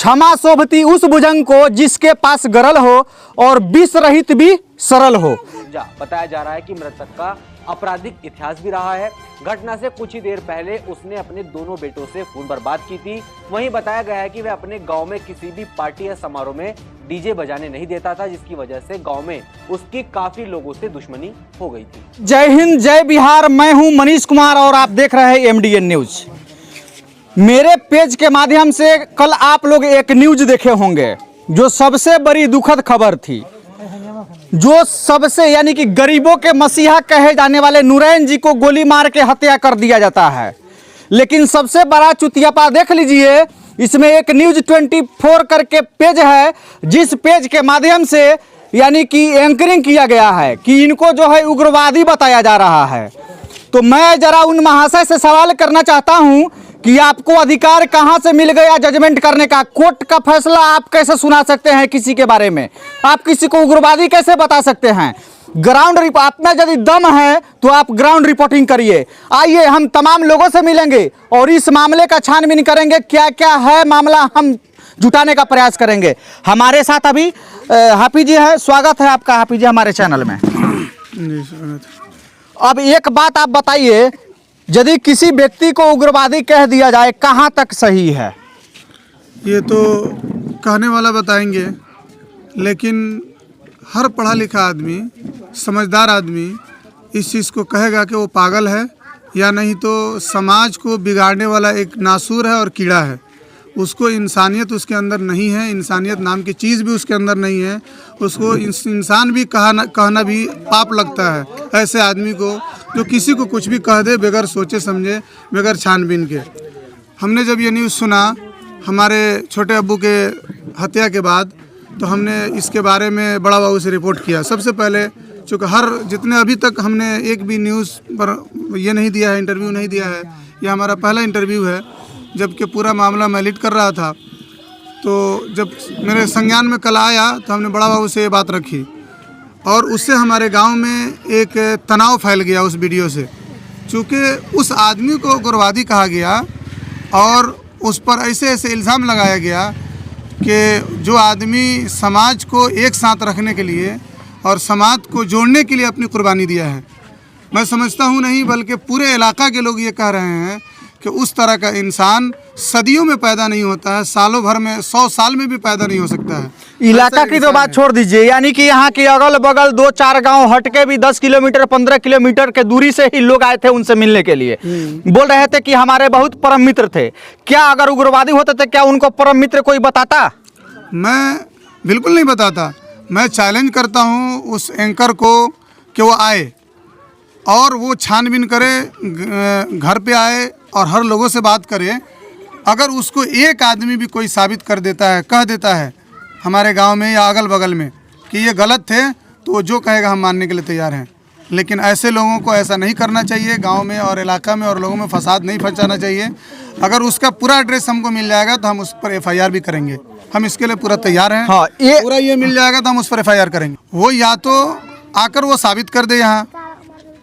क्षमा शोभती उस भुजंग को जिसके पास गरल हो और विष रहित भी सरल हो। बताया जा रहा है कि मृतक का आपराधिक इतिहास भी रहा है। घटना से कुछ ही देर पहले उसने अपने दोनों बेटों से खून बर्बाद की थी। वहीं बताया गया है कि वह अपने गांव में किसी भी पार्टी या समारोह में डीजे बजाने नहीं देता था, जिसकी वजह से गांव में उसकी काफी लोगों से दुश्मनी हो गई थी। जय हिंद, जय बिहार। मैं हूं मनीष कुमार और आप देख रहे हैं MDN न्यूज। मेरे पेज के माध्यम से कल आप लोग एक न्यूज देखे होंगे जो सबसे बड़ी दुखद खबर थी, जो सबसे यानी कि गरीबों के मसीहा कहे जाने वाले नूरैन जी को गोली मार के हत्या कर दिया जाता है। लेकिन सबसे बड़ा चुतियापा देख लीजिए, इसमें एक न्यूज 24 करके पेज है, जिस पेज के माध्यम से यानी कि एंकरिंग किया गया है कि इनको जो है उग्रवादी बताया जा रहा है। तो मैं जरा उन महाशय से सवाल करना चाहता हूं कि आपको अधिकार कहां से मिल गया जजमेंट करने का? कोर्ट का फैसला आप कैसे सुना सकते हैं किसी के बारे में? आप किसी को उग्रवादी कैसे बता सकते हैं? ग्राउंड आप में यदि दम है तो आप ग्राउंड रिपोर्टिंग करिए। आइए हम तमाम लोगों से मिलेंगे और इस मामले का छानबीन करेंगे, क्या क्या है मामला हम जुटाने का प्रयास करेंगे। हमारे साथ अभी हाफिज जी है, स्वागत है आपका हाफिज जी हमारे चैनल में। अब एक बात आप बताइए, यदि किसी व्यक्ति को उग्रवादी कह दिया जाए कहां तक सही है? ये तो कहने वाला बताएंगे, लेकिन हर पढ़ा लिखा आदमी, समझदार आदमी इस चीज़ को कहेगा कि वो पागल है, या नहीं तो समाज को बिगाड़ने वाला एक नासूर है और कीड़ा है। उसको इंसानियत उसके अंदर नहीं है, इंसानियत नाम की चीज़ भी उसके अंदर नहीं है। उसको इंसान भी कहना भी पाप लगता है ऐसे आदमी को, जो किसी को कुछ भी कह दे बगैर सोचे समझे, बगैर छानबीन के। हमने जब ये न्यूज़ सुना हमारे छोटे अब्बू के हत्या के बाद, तो हमने इसके बारे में बड़ा बाबू से रिपोर्ट किया। सबसे पहले चूँकि जितने अभी तक हमने एक भी न्यूज़ पर ये नहीं दिया है, इंटरव्यू नहीं दिया है, यह हमारा पहला इंटरव्यू है, जबकि पूरा मामला मैं लीड कर रहा था। तो जब मेरे संज्ञान में कल आया तो हमने बड़ा बाबू से ये बात रखी, और उससे हमारे गांव में एक तनाव फैल गया उस वीडियो से। चूँकि उस आदमी को उग्रवादी कहा गया और उस पर ऐसे ऐसे इल्ज़ाम लगाया गया कि जो आदमी समाज को एक साथ रखने के लिए और समाज को जोड़ने के लिए अपनी कुर्बानी दिया है। मैं समझता हूँ नहीं, बल्कि पूरे इलाका के लोग ये कह रहे हैं कि उस तरह का इंसान सदियों में पैदा नहीं होता है, सालों भर में, 100 साल में भी पैदा नहीं हो सकता है। इलाका की तो बात छोड़ दीजिए, यानी कि यहाँ के अगल बगल 2-4 गांव हटके भी 10 किलोमीटर 15 किलोमीटर के दूरी से ही लोग आए थे उनसे मिलने के लिए। बोल रहे थे कि हमारे बहुत परम मित्र थे। क्या अगर उग्रवादी होते थे क्या उनको परम मित्र कोई बताता? मैं बिल्कुल नहीं बताता। मैं चैलेंज करता हूँ उस एंकर को कि वो आए और वो छानबीन करे, घर पे आए और हर लोगों से बात करे। अगर उसको एक आदमी भी कोई साबित कर देता है, कह देता है हमारे गांव में या अगल बगल में कि ये गलत थे, तो वो जो कहेगा हम मानने के लिए तैयार हैं। लेकिन ऐसे लोगों को ऐसा नहीं करना चाहिए। गांव में और इलाका में और लोगों में फसाद नहीं फंसाना चाहिए। अगर उसका पूरा एड्रेस हमको मिल जाएगा तो हम उस पर FIR भी करेंगे। हम इसके लिए पूरा तैयार हैं। हाँ, पूरा ये मिल जाएगा तो हम उस पर FIR करेंगे। वो या तो आकर वो साबित कर दे, यहाँ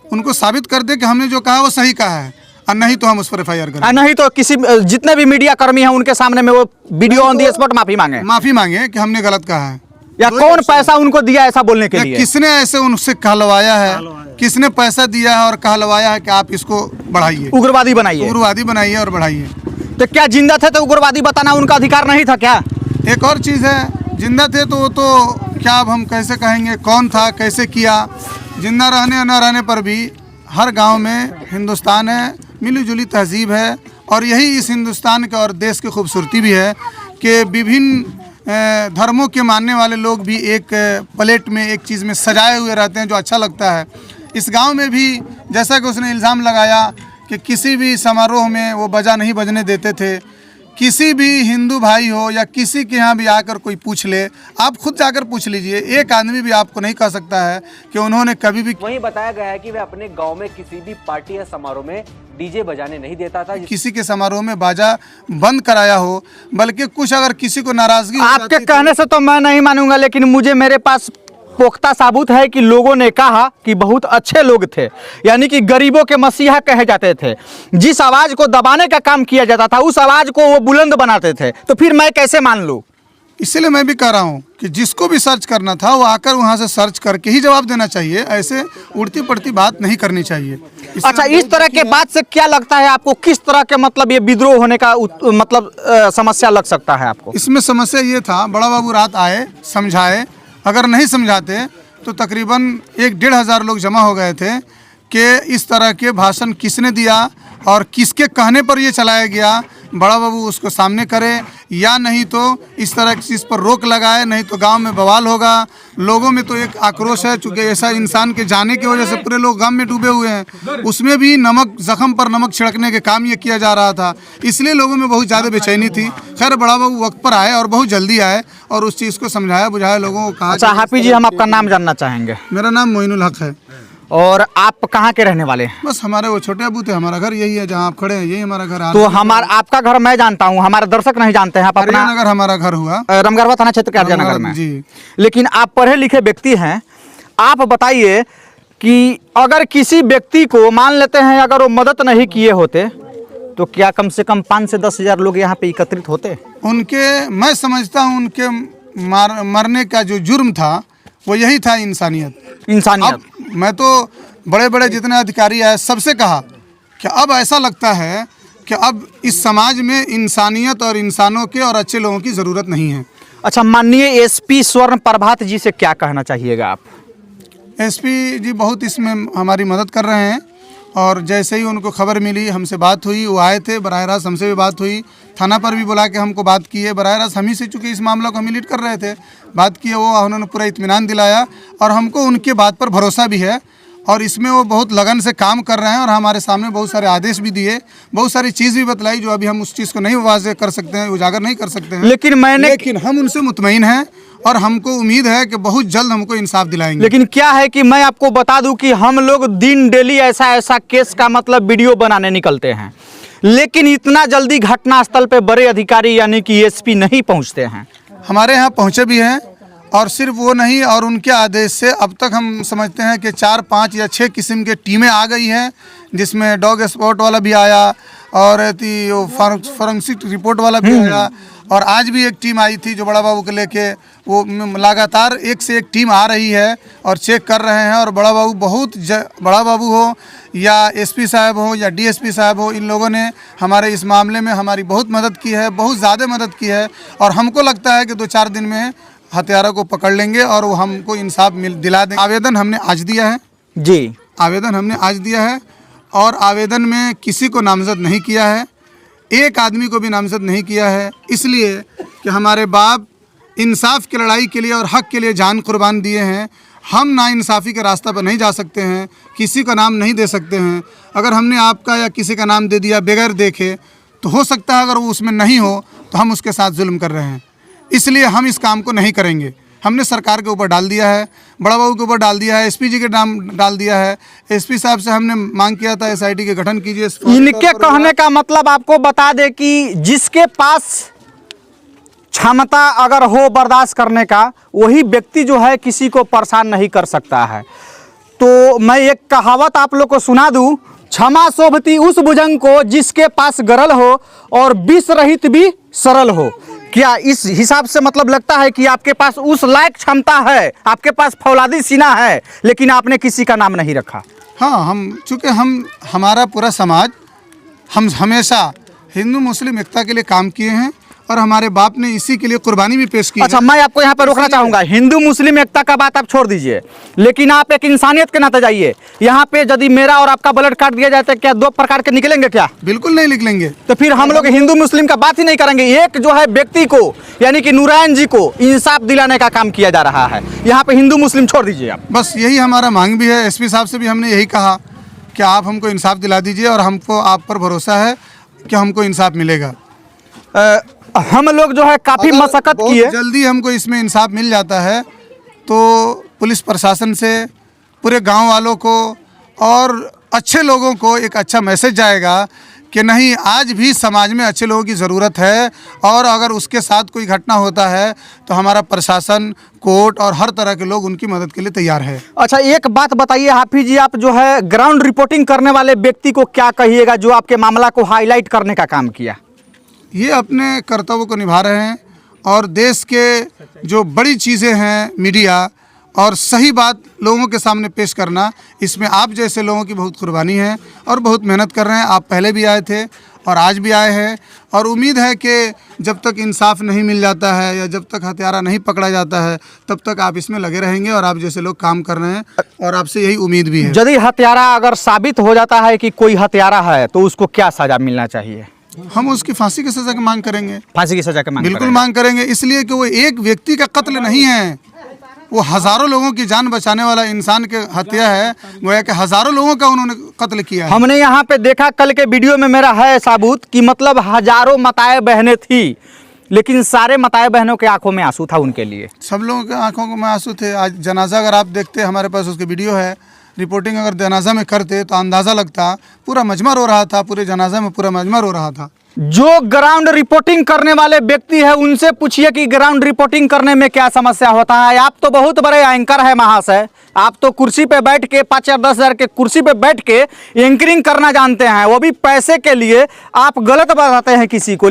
उनको साबित कर दे कि हमने जो कहा वो सही कहा है, और नहीं तो हम उस पर FIR करें। नहीं तो किसी जितने भी मीडिया कर्मी हैं उनके सामने में वो वीडियो ऑन दी स्पॉट माफी मांगे कि हमने गलत कहा है। या कौन पैसा उनको दिया ऐसा बोलने के लिए? किसने ऐसे उनसे कहलवाया है, किसने पैसा दिया है और कहलवाया है कि आप इसको बढ़ाइए, उग्रवादी बनाइए और बढ़ाइए। तो क्या जिंदा थे तो उग्रवादी बताना उनका अधिकार नहीं था क्या? एक और चीज़ है, जिंदा थे तो क्या अब हम कैसे कहेंगे कौन था, कैसे किया। जिंदा रहने न रहने पर भी हर गांव में हिंदुस्तान है, मिली जुली तहजीब है, और यही इस हिंदुस्तान के और देश की खूबसूरती भी है कि विभिन्न धर्मों के मानने वाले लोग भी एक प्लेट में एक चीज़ में सजाए हुए रहते हैं, जो अच्छा लगता है। इस गांव में भी जैसा कि उसने इल्ज़ाम लगाया कि किसी भी समारोह में वो बाजा नहीं बजने देते थे। किसी भी हिंदू भाई हो या किसी के यहाँ भी आकर कोई पूछ ले, आप खुद जाकर पूछ लीजिए, एक आदमी भी आपको नहीं कह सकता है कि उन्होंने कभी भी। वहीं बताया गया है कि वह अपने गांव में किसी भी पार्टी या समारोह में डीजे बजाने नहीं देता था। किसी के समारोह में बाजा बंद कराया हो, बल्कि कुछ अगर किसी को नाराजगी आपके कहने से तो मैं नहीं मानूंगा, लेकिन मुझे मेरे पास पुख्ता साबुत है कि लोगों ने कहा कि बहुत अच्छे लोग थे, यानी कि गरीबों के मसीहा कहे जाते थे। जिस आवाज़ को दबाने का काम किया जाता था उस आवाज़ को वो बुलंद बनाते थे। तो फिर मैं कैसे मान लूँ? इसलिए मैं भी कह रहा हूँ कि जिसको भी सर्च करना था वो आकर वहाँ से सर्च करके ही जवाब देना चाहिए, ऐसे उड़ती पड़ती बात नहीं करनी चाहिए। अच्छा, इस तरह के बात से क्या लगता है आपको, किस तरह के मतलब ये विद्रोह होने का मतलब समस्या लग सकता है आपको? इसमें समस्या ये था, बड़ा बाबू रात आए, समझाए, अगर नहीं समझाते तो तकरीबन 1-1,500 लोग जमा हो गए थे कि इस तरह के भाषण किसने दिया और किसके कहने पर ये चलाया गया। बड़ा बाबू उसको सामने करे या नहीं तो इस तरह की चीज़ पर रोक लगाए, नहीं तो गांव में बवाल होगा। लोगों में तो एक आक्रोश है, चूँकि ऐसा इंसान के जाने की वजह से पूरे लोग गम में डूबे हुए हैं। उसमें भी नमक, जख्म पर नमक छिड़कने के काम ये किया जा रहा था, इसलिए लोगों में बहुत ज़्यादा बेचैनी थी। खैर बड़ा बाबू वक्त पर आए और बहुत जल्दी आए और उस चीज़ को समझाया बुझाया, लोगों को कहा। अच्छा हाफिज जी, हम आपका नाम जानना चाहेंगे। मेरा नाम मोइनुल हक है। और आप कहाँ के रहने वाले हैं? बस हमारे वो छोटे अबू थे, हमारा घर यही है जहाँ आप खड़े हैं, यही हमारा घर। तो हमारा आपका घर मैं जानता हूँ, हमारे दर्शक नहीं जानते हैं। आप अपना नगर हमारा घर हुआ, रामगढ़वा थाना क्षेत्र के आर्यनगर में जी। लेकिन आप पढ़े लिखे व्यक्ति हैं, आप बताइए कि अगर किसी व्यक्ति को मान लेते हैं अगर वो मदद नहीं किए होते तो क्या कम से कम 5 से 10 हज़ार लोग यहाँ पे एकत्रित होते? उनके, मैं समझता हूँ उनके मरने का जो जुर्म था वो यही था, इंसानियत। अब मैं तो बड़े बड़े जितने अधिकारी आए सबसे कहा कि अब ऐसा लगता है कि अब इस समाज में इंसानियत और इंसानों के और अच्छे लोगों की ज़रूरत नहीं है। अच्छा, माननीय एसपी स्वर्ण प्रभात जी से क्या कहना चाहिएगा आप? एसपी जी बहुत इसमें हमारी मदद कर रहे हैं और जैसे ही उनको खबर मिली हमसे बात हुई, वो आए थे, बराह रास्त हमसे भी बात हुई, थाना पर भी बुला के हमको बात की है। बराह रास्त हम ही से, चूँकि इस मामला को हम ही लीड कर रहे थे, बात की है, वो उन्होंने पूरा इत्मीनान दिलाया और हमको उनके बात पर भरोसा भी है और इसमें वो बहुत लगन से काम कर रहे हैं और हमारे सामने बहुत सारे आदेश भी दिए, बहुत सारी चीज़ भी बतलाई जो अभी हम उस चीज़ को नहीं वाज़ेह कर सकते हैं, उजागर नहीं कर सकते हैं। लेकिन हम उनसे मुतमईन हैं और हमको उम्मीद है कि बहुत जल्द हमको इंसाफ दिलाएंगे। लेकिन क्या है कि मैं आपको बता दूं कि हम लोग दिन डेली ऐसा केस का मतलब वीडियो बनाने निकलते हैं, लेकिन इतना जल्दी घटनास्थल पे बड़े अधिकारी यानी कि एसपी नहीं पहुंचते हैं। हमारे यहाँ पहुँचे भी हैं और सिर्फ वो नहीं, और उनके आदेश से अब तक हम समझते हैं कि 4, 5 या 6 किस्म के टीमें आ गई हैं, जिसमें डॉग स्पॉट वाला भी आया और फॉरेंसिक रिपोर्ट वाला भी आया और आज भी एक टीम आई थी जो बड़ा बाबू को लेके, वो लगातार एक से एक टीम आ रही है और चेक कर रहे हैं। और बड़ा बाबू बड़ा बाबू हो या एसपी साहब हो या डीएसपी साहब हो, इन लोगों ने हमारे इस मामले में हमारी बहुत मदद की है, बहुत ज़्यादा मदद की है और हमको लगता है कि 2-4 दिन में हत्यारों को पकड़ लेंगे और वो हमको इंसाफ दिला देंगे। आवेदन हमने आज दिया है जी, आवेदन हमने आज दिया है और आवेदन में किसी को नामजद नहीं किया है, एक आदमी को भी नामजद नहीं किया है, इसलिए कि हमारे बाप इंसाफ की लड़ाई के लिए और हक के लिए जान कुर्बान दिए हैं। हम नाइंसाफ़ी के रास्ता पर नहीं जा सकते हैं, किसी का नाम नहीं दे सकते हैं। अगर हमने आपका या किसी का नाम दे दिया बगैर देखे तो हो सकता है अगर वो उसमें नहीं हो तो हम उसके साथ जुल्म कर रहे हैं, इसलिए हम इस काम को नहीं करेंगे। हमने सरकार के ऊपर डाल दिया है, बड़ा बाबू के ऊपर डाल दिया है, एसपी जी के नाम डाल दिया है। एसपी साहब से हमने मांग किया था एसआईटी के गठन कीजिए। इनके कहने का मतलब आपको बता दे कि जिसके पास क्षमता अगर हो बर्दाश्त करने का, वही व्यक्ति जो है किसी को परेशान नहीं कर सकता है। तो मैं एक कहावत आप लोग को सुना दूं, क्षमा शोभती उस भुजंग को जिसके पास गरल हो और विष रहित भी सरल हो। क्या इस हिसाब से मतलब लगता है कि आपके पास उस लायक क्षमता है, आपके पास फौलादी सीना है, लेकिन आपने किसी का नाम नहीं रखा? हाँ, चूँकि हमारा पूरा समाज, हम हमेशा हिंदू मुस्लिम एकता के लिए काम किए हैं और हमारे बाप ने इसी के लिए कुर्बानी भी पेश की। अच्छा, मैं आपको यहाँ पर रोकना चाहूँगा। हिंदू मुस्लिम एकता का बात आप छोड़ दीजिए, लेकिन आप एक इंसानियत के नाते जाइए। यहाँ पे यदि मेरा और आपका ब्लड काट दिया जाए तो क्या 2 प्रकार के निकलेंगे क्या? बिल्कुल नहीं निकलेंगे। तो फिर हम लोग हिंदू मुस्लिम का बात ही नहीं करेंगे। एक जो है व्यक्ति को यानी कि नूरायन जी को इंसाफ दिलाने का काम किया जा रहा है, यहाँ पे हिंदू मुस्लिम छोड़ दीजिए आप। बस यही हमारा मांग भी है। एसपी साहब से भी हमने यही कहा कि आप हमको इंसाफ दिला दीजिए और हमको आप पर भरोसा है कि हमको इंसाफ मिलेगा। हम लोग जो है काफ़ी मशक्कत किए, जल्दी हमको इसमें इंसाफ मिल जाता है तो पुलिस प्रशासन से पूरे गांव वालों को और अच्छे लोगों को एक अच्छा मैसेज जाएगा कि नहीं, आज भी समाज में अच्छे लोगों की ज़रूरत है, और अगर उसके साथ कोई घटना होता है तो हमारा प्रशासन, कोर्ट और हर तरह के लोग उनकी मदद के लिए तैयार है। अच्छा, एक बात बताइए हाफिज जी, आप जो है ग्राउंड रिपोर्टिंग करने वाले व्यक्ति को क्या कहिएगा जो आपके मामला को हाईलाइट करने का काम किया? ये अपने कर्तव्य को निभा रहे हैं, और देश के जो बड़ी चीज़ें हैं, मीडिया और सही बात लोगों के सामने पेश करना, इसमें आप जैसे लोगों की बहुत कुर्बानी है और बहुत मेहनत कर रहे हैं। आप पहले भी आए थे और आज भी आए हैं, और उम्मीद है कि जब तक इंसाफ नहीं मिल जाता है या जब तक हत्यारा नहीं पकड़ा जाता है तब तक आप इसमें लगे रहेंगे, और आप जैसे लोग काम कर रहे हैं, और आपसे यही उम्मीद भी है। यदि हत्यारा अगर साबित हो जाता है कि कोई हत्यारा है तो उसको क्या सजा मिलना चाहिए? हम उसकी फांसी की सज़ा की मांग करेंगे। फांसी की सजा की मांग बिल्कुल करेंगे। मांग करेंगे, इसलिए कि वो एक व्यक्ति का कत्ल नहीं है, वो हज़ारों लोगों की जान बचाने वाला इंसान के हत्या है। गोया कि हज़ारों लोगों का उन्होंने कत्ल किया है। हमने यहाँ पे देखा, कल के वीडियो में मेरा है साबूत कि मतलब हजारों माताएं बहनें थी, लेकिन सारे माताएं बहनों के आंखों में आंसू था उनके लिए। सब लोगों के आंखों में आंसू थे। आज जनाजा अगर आप देखते, हमारे पास उसके वीडियो है, रिपोर्टिंग अगर जनाजा में करते तो अंदाज़ा लगता पूरा मजमा रो रहा था, पूरे जनाजा में पूरा मजमा रो रहा था। जो ग्राउंड रिपोर्टिंग करने वाले व्यक्ति है उनसे पूछिए कि ग्राउंड रिपोर्टिंग करने में क्या समस्या होता है। आप तो बहुत बड़े एंकर है महाशय, आप तो कुर्सी पे बैठ के 5 या 10 हज़ार के कुर्सी पे बैठ के एंकरिंग करना जानते हैं, वो भी पैसे के लिए। आप गलत बताते हैं किसी को।